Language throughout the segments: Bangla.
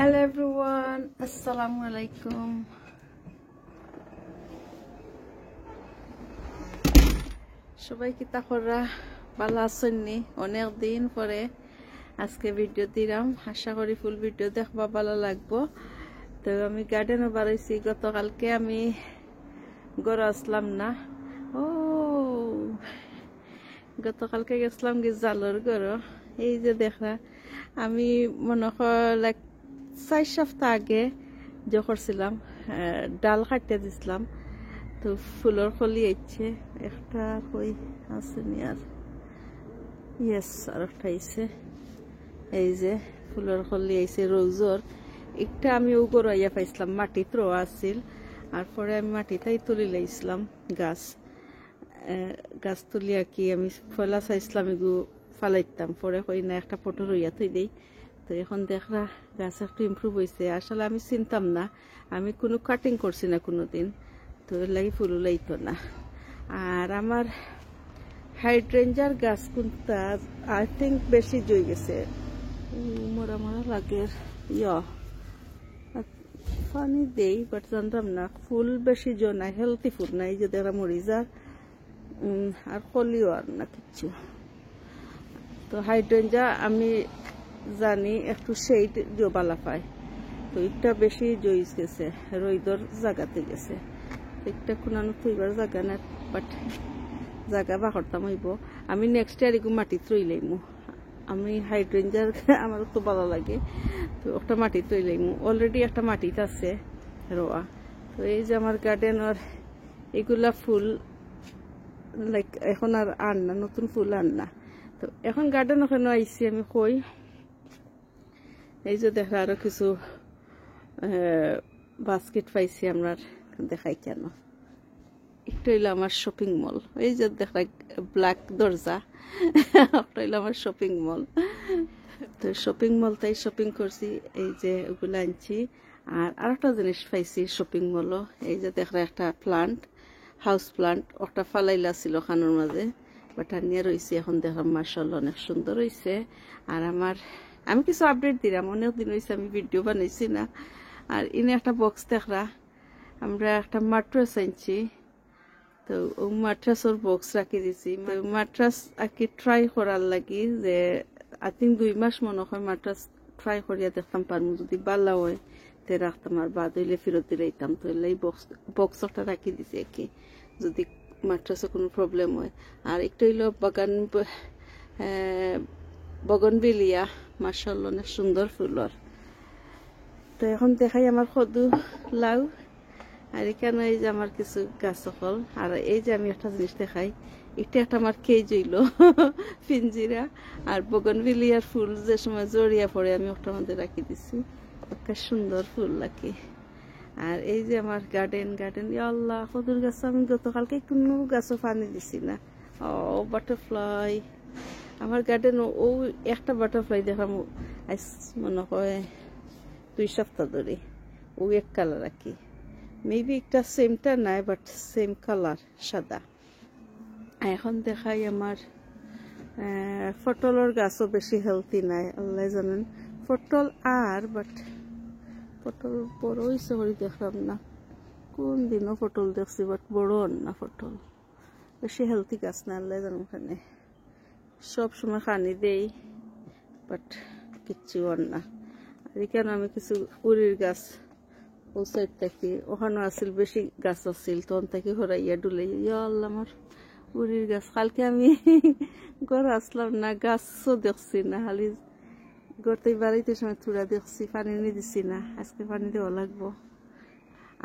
Hello everyone, Assalamu alaikum. সবাই কি তাকরা ভালো আছেন নি? অনেক দিন পরে আজকে ভিডিও দিলাম। আশা করি ফুল ভিডিও দেখবা ভালো লাগবো। তো আমি গার্ডেনে বাড়াইছি, গতকালকে আমি ঘরে আসলাম না। গতকালকে গেছিলাম কি জালর ঘরে। এই যে দেখা আমি মনে হয় 4 সপ্তাহ আগে যে করছিলাম, ডাল কাটতে দিছিলাম। তো ফুলের কলি আইছে, একটা কই আসেনি আর ইয়েস আর একটা আইছে। এই যে ফুলের কলি আইছে রোজর। একটা আমি উগরাইয়া পাইছিলাম, মাটিতে রোয়া আছিল। আর পরে আমি মাটিতেই তুলি লাইছিলাম গাছ তুলিয়া কি আমি ফলা চাইছিলাম এগু ফালাইতাম। পরে কই না একটা ফটো রইয়া থই দেই। তো এখন দেখরা গাছ একটু ইমপ্রুভ হয়েছে। আসলে আমি চিনতাম না, আমি কোনো কাটিং করছি না কোনোদিন, তো এর লাগে ফুল লাইতো না। আর আমার হাইড্রেঞ্জার গাছ কোনটা আই থিঙ্ক বেশি জই গেছে, মরা মরা লাগে। পানি দেই বাট জানতাম না ফুল বেশি জো না, হেলদি ফুল নাই যে দেখা মরি যার। আর কলিও আর না কিচ্ছু। তো হাইড্রেঞ্জা আমি জানি একটু শেড দিও বালা পায়, তো একটা বেশি জইস গেছে, রইদর জায়গাতে গেছে। একটা কোনানো থইবার জায়গা না, বাট জায়গা বা করতাম হইব। আমি নেক্সট ইয়ার এগু মাটিত রইলাইমু। আমি হাইড্রেঞ্জার আমার তো ভালো লাগে, তো একটা মাটিত রইলাইমু। অলরেডি একটা মাটিত আছে রোয়া। তো এই যে আমার গার্ডেনের এগুলা ফুল এখন আর আন না, নতুন ফুল আন না। তো এখন গার্ডেন ওখানে আইসি আমি কই। এই যে দেখা আরো কিছু বাস্কেট পাইছি আমরা, দেখাই কেন। একটা হইলো আমার শপিং মল, এই যে দেখা ব্ল্যাক দরজা, একটা হইলো আমার শপিং মল। তো শপিং মল তাই শপিং করছি, এই যে ওগুলো আনছি। আর একটা জিনিস পাইছি শপিং মলও, এই যে দেখা একটা প্লান্ট, হাউস প্লান্ট, ওটা ফালাইলা ছিল খানোর মাঝে, বাট নিয়ে রয়েছে। এখন দেখলাম মাশাআল্লাহ অনেক সুন্দর হয়েছে। আর আমি কিছু আপডেট দিলাম, অনেক দিন হয়েছে আমি ভিডিও বানাইছি না। আর ইনে একটা বক্স দেখরা, আমরা একটা মাট্রাস আনছি। তো ও মাট্রাসের বক্স রাখি দিছি। মাট্রাস আর কি ট্রাই করার লাগি, যে আই থিঙ্ক 2 মাস মনে হয় মাট্রাস ট্রাই করিয়া দেখতাম পারবো, যদি ভালো হয় তে রাখতাম, আর বাদ হইলে ফেরত দিলাইতাম। তো এই বক্সটা রাখি দিছি আর কি, যদি মাট্রাসে কোনো প্রবলেম হয়। আর একটা হইলো বগনভিলিয়া, মাশাআল্লাহ অনেক সুন্দর ফুলর। তো এখন দেখাই আমার কদু লাউ। আর এখানে এই যে আমার কিছু গাছ সকল। আর এই যে আমি একটা জিনিস দেখাই, এটা একটা আমার কেজ হইল পিঞ্জিরা। আর বগনভিলিয়ার ফুল যে সময় জড়িয়া পড়ে আমি ওটার মধ্যে রাখি দিছি, একটা সুন্দর ফুল লাগে। আর এই যে আমার গার্ডেন আল্লাহ কদুর গাছ আমি গতকালকে কোনো গাছও পানি দিছি না। বাটারফ্লাই আমার গার্ডেন, ও একটা বাটারফ্লাই দেখলাম আজ মনে হয় 2 সপ্তাহ ধরে, ও এক কালার রাখি। মেবি একটা সেমটা নাই, বাট সেম কালার সাদা। এখন দেখাই আমার পটলের গাছও বেশি হেলদি নাই, আল্লাহ জানেন পটল আর, বাট পটল বড় হয়েছে করে দেখলাম না। কোন দিনও পটল দেখছি, বাট বড় না পটল, বেশি হেলদি গাছ না, আল্লাহ জানেন। ওখানে সব সময় খানি দেই, বাট কিচ্ছু আর না। আর এখানে আমি কিছু উড়ির গাছ ও সাইড থেকে, ওখানেও আসছিল বেশি গাছ আসছিল, তখন থেকে হরাইয়া ডুলে আল্লাহ আমার উড়ির গাছ। কালকে আমি ঘরে আসলাম না, গাছও দেখছি না, খালি ঘরতে বাড়িতে সময় থুড়া দেখছি, পানি নিয়ে দিছি না। আজকে পানি দেওয়া লাগবো।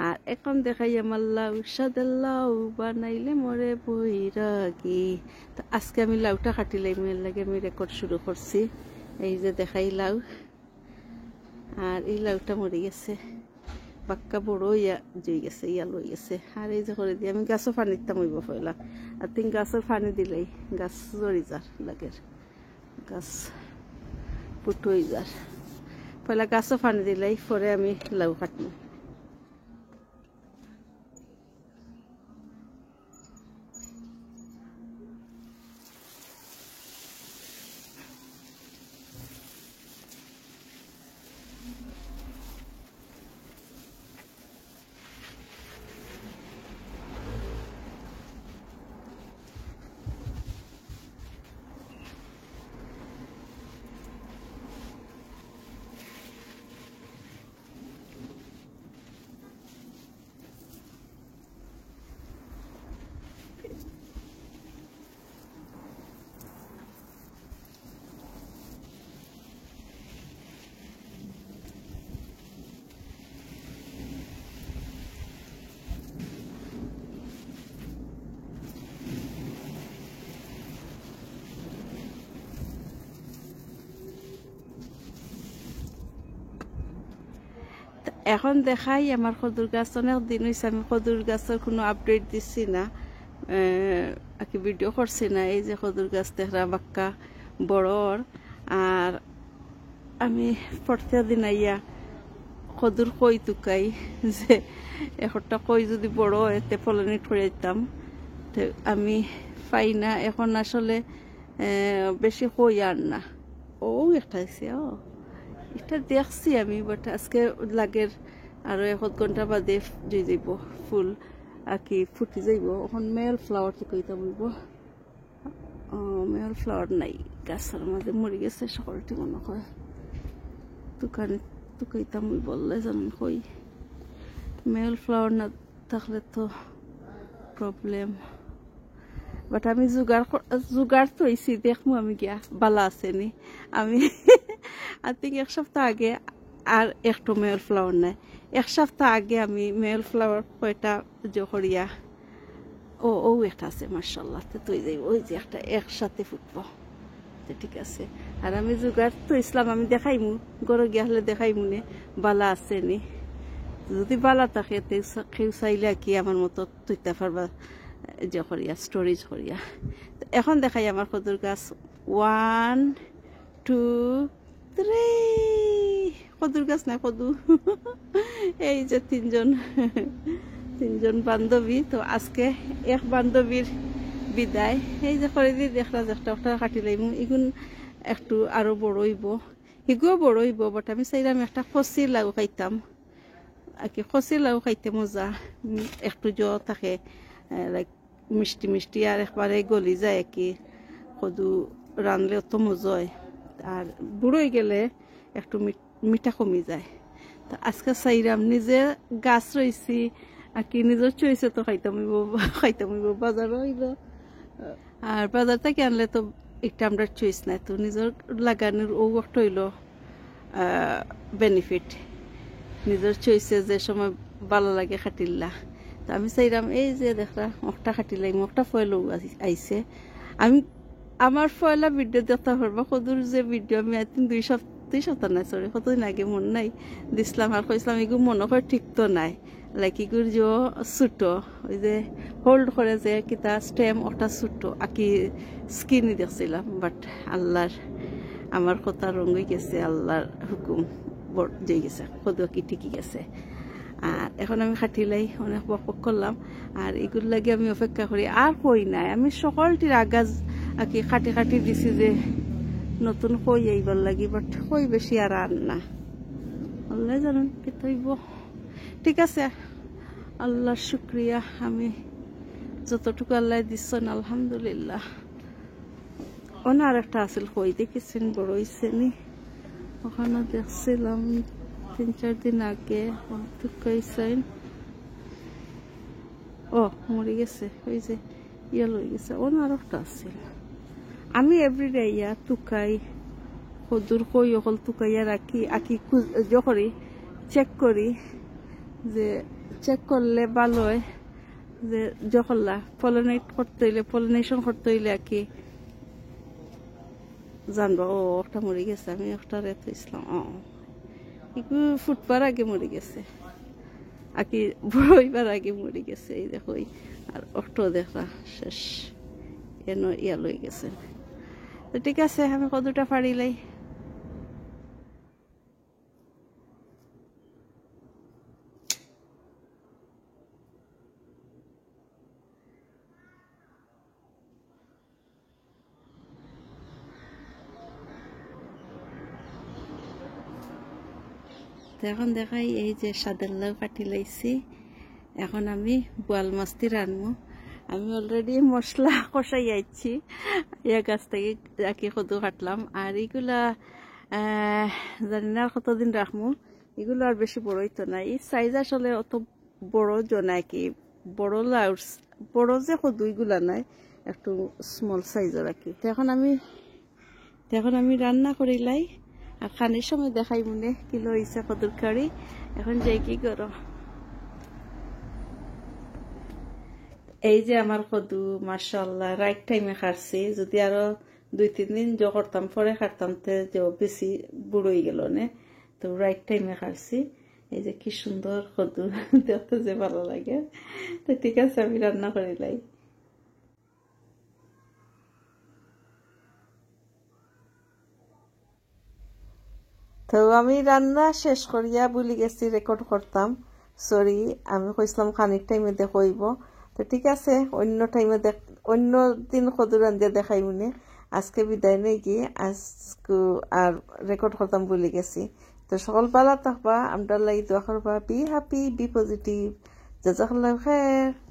আর এখন দেখাই আমার লাউ, সাদা লাউ বানাইলে মরে বৈরাগী। তো আজকে আমি লাউটা কাটিলাই, মেয়ের লাগে আমি রেকর্ড শুরু করছি। এই যে দেখাই লাউ, আর এই লাউটা মরে গেছে, বাক্কা বড় ইয়া জুই গেছে, ইয়া লই গেছে। আর এই যে করে দিয়ে আমি গাছও পানি দিতাম হইব পয়লা। আর তিন গাছের পানি দিলেই গাছ জড়ি যার লাগে, গাছ পুটু হয়ে যার। পয়লা গাছও পানি দিলেই পরে আমি লাউ কাটবো। এখন দেখাই আমার খদুর গাছ। অনেক দিন হয়েছে আমি খদুর গাছের কোনো আপডেট দিচ্ছি না, কি ভিডিও করছি না। এই যে খদুর গাছ দেখরা বাক্কা বড়র, আর আমি প্রত্যেক দিন আইয়া খদুর কই তুকাই যে একটা কই যদি বড় এতে পলিনেট করে দিতাম, তো আমি পাই না এখন। আসলে বেশি কই আর না। ও একটা আছে, এটা দেখছি আমি, বাট আজকে লাগের আরো 1 ঘন্টা বাদে জুই যাইব ফুল কি ফুটি যাইব। এখন মেল ফ্লাওয়ার তো কইতা বলবো, মেল ফ্লাওয়ার নাই গাছের মাঝে, মরে গেছে সকলটি মনে হয়। দোকানে তো কইতাম ওই বললে জানেন কই মেল ফ্লাওয়ার না থাকলে তো প্রবলেম। বাট আমি জোগাড় তো হয়েছি, দেখবো আমি গিয়া বালা আসেনি। আমি আই থিঙ্ক 1 সপ্তাহ আগে আর একটু মেল ফ্লাওয়ার নাই। 1 সপ্তাহ আগে আমি মেল ফ্লাওয়ার কয়টা জহরিয়া ও একটা আছে মার্শাল্লাহ, তুই যাই ওই যে একটা একসাথে ফুটবো, ঠিক আছে। আর আমি জোগাড় তো ইসলাম আমি দেখাইমু, গড়ে গিয়া হলে দেখাইমু নে বালা আসেনি। যদি বালা থাকে কেউ চাইলে কি আমার মতো তুইতে পারবা যে করিয়া স্টোরেজ করিয়া। এখন দেখাই আমার খদুর গাছ। 1 2 3 খদুর গাছ না কদু। এই যে তিনজন বান্ধবী। তো আজকে এক বান্ধবীর বিদায়। এই যে করে দিয়ে দেখলা একটা কাটি লাইমু, এগুন একটু আরো বড় হইব, এগুলো বড় হইব। বাট আমি চাইলাম একটা খসির লাউ খাইতাম, আর কি খসির লাউ খাইতে মজা, একটু জ থাকে লাইক মিষ্টি মিষ্টি, আর একবারে গলি যায় কি কদু রানলে অত মজা হয়। আর বুড়োই গেলে একটু মিঠা কমি যায়। তো আজকে চাইলাম নিজে গাছ রয়েছি আর কি নিজের চয়েছে তো খাইতাম হইব বাজার হইব। আর বাজার থেকে আনলে তো একটা আমরা চয়েস নাই, তো নিজের লাগানোর ও একটা হইল বেনিফিট। নিজের চয়েসে যে সময় ভালো লাগে খাটিল্লা। তো আমি চাইলাম এই যে দেখরা একটা খাটিলাই, একটা ফয়েলও আইছে। আমি আমার ফয়লা ভিডিও দেখতে পারবা কদুর যে ভিডিও আমি আই থিঙ্ক 2 সপ্তাহ নাই, সরি কতদিন আগে মন নাই দিছিলাম। আর কইসলাম এগুলো মনে হয় ঠিক তো নাই, লাইক এগুলো যে ছোট ওই যে হোল্ড করে যে কিতা স্টেম ওটা ছোট আকি স্কিনই দেখছিলাম। বাট আল্লাহর আমার কথা রঙ হয়ে গেছে, আল্লাহর হুকুম যে গেছে কদু কি ঠিকই গেছে। আর এখন আমি খাটিলাই অনেক বক করলাম, আর এগুলো লাগে আমি অপেক্ষা করি। আর কই নাই, আমি সকলটির আগাজ আকি খাটি দিছি যে নতুন কই এইবার লাগি, বাট কই বেশি আর না। আল্লাহ জানেন কি তৈব। ঠিক আছে, আল্লাহর শুক্রিয়া, আমি যতটুকু আল্লাহ দিচ্ছেন আলহামদুলিল্লাহ। আর একটা আসল কই দেখেছেন বড় হয়েছে নি, ওখানে দেখছিলাম 3-4 দিন আগে টুকাইছেন। মরে গেছে, ওই যে ইয়া লই গেছে। আর একটা আসল। আমি এভরিডে ইয়া টুকাই কদুর কই অকল টুকাইয়া রাখি, আকি করি চেক করি, যে চেক করলে ভালো হয় যে যখলা পলিনেশন করতে হইলে আকি জানবো একটা মরে গেছে। আমি একটা রেত ইসলাম এগুলো ফুটবার আগে মরে গেছে, আকি বইবার আগে মরে গেছে। এই দেখো আর অটো দেখা শেষ এন ইয়া লই গেছে। তো ঠিক আছে, আমি কদুটা ফাড়িলাই। এখন দেখাই এই যে সাদের লাউ কাটি লাইছি। এখন আমি বোয়াল মাছটি রানবো। আমি অলরেডি মশলা কষাই আইছি, ইয়া গাছ থেকে রাখি কদু কাটলাম। আর এগুলা জানি না কতদিন রাখবো, এগুলো আর বেশি বড় হইতো না। এই সাইজ আসলে অত বড় জনায় কি বড় লাউ বড় যে কদু এগুলা নাই, একটু স্মল সাইজের আর কি। এখন আমি রান্না করিলাই, আর খানির সময় দেখাই মনে কিলো হয়েছে কদুর কারি। এখন যাই কি করো। এই যে আমার কদু মাশাআল্লাহ রাইট টাইমে খাচ্ছি। যদি আরো 2-3 দিন করতাম পরে খাটতাম যে বেশি বুড়োই গেল নে, তো রাইট টাইমে খাচ্ছি। এই যে কি সুন্দর কদু, দেখতে যে ভালো লাগে। তো ঠিক আছে, আমি রান্না করিলাই। তো আমি রান্না শেষ করিয়া ভুলে গেছি রেকর্ড করতাম, সরি। আমি কইছিলাম খানিক টাইমে দেখইব। তো ঠিক আছে, অন্য টাইমে অন্য দিন কদু রান্ধিয়া দেখাই মনে। আজকে বিদায় নেই কি, আজকে আর রেকর্ড করতাম ভুলে গেছি। তো সকল ভালো থাকবা, আমরা লাগি দোয়া করবা। Be happy, be positive. জাজাকাল্লাহ খায়ের।